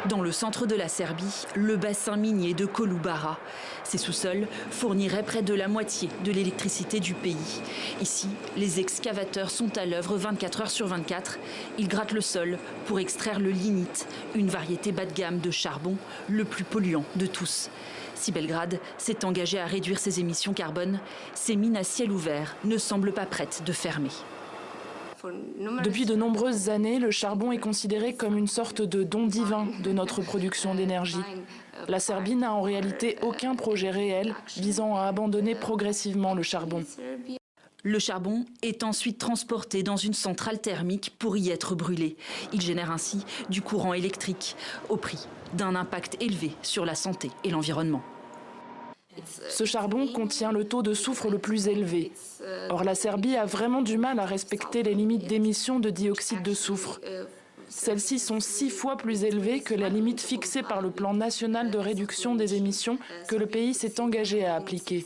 Dans le centre de la Serbie, le bassin minier de Kolubara. Ses sous-sols fourniraient près de la moitié de l'électricité du pays. Ici, les excavateurs sont à l'œuvre 24 heures sur 24. Ils grattent le sol pour extraire le lignite, une variété bas de gamme de charbon, le plus polluant de tous. Si Belgrade s'est engagé à réduire ses émissions carbone, ces mines à ciel ouvert ne semblent pas prêtes de fermer. Depuis de nombreuses années, le charbon est considéré comme une sorte de don divin de notre production d'énergie. La Serbie n'a en réalité aucun projet réel visant à abandonner progressivement le charbon. Le charbon est ensuite transporté dans une centrale thermique pour y être brûlé. Il génère ainsi du courant électrique au prix d'un impact élevé sur la santé et l'environnement. Ce charbon contient le taux de soufre le plus élevé. Or, la Serbie a vraiment du mal à respecter les limites d'émission de dioxyde de soufre. Celles-ci sont 6 fois plus élevées que la limite fixée par le plan national de réduction des émissions que le pays s'est engagé à appliquer.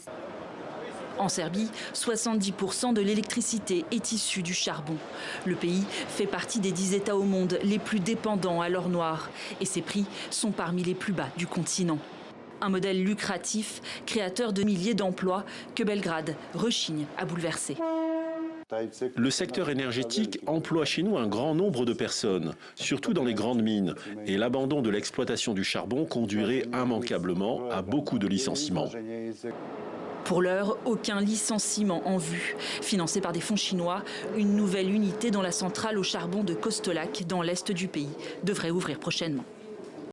En Serbie, 70% de l'électricité est issue du charbon. Le pays fait partie des 10 États au monde les plus dépendants à l'or noir. Et ses prix sont parmi les plus bas du continent. Un modèle lucratif, créateur de milliers d'emplois que Belgrade rechigne à bouleverser. Le secteur énergétique emploie chez nous un grand nombre de personnes, surtout dans les grandes mines. Et l'abandon de l'exploitation du charbon conduirait immanquablement à beaucoup de licenciements. Pour l'heure, aucun licenciement en vue. Financé par des fonds chinois, une nouvelle unité dans la centrale au charbon de Kostolac, dans l'est du pays, devrait ouvrir prochainement.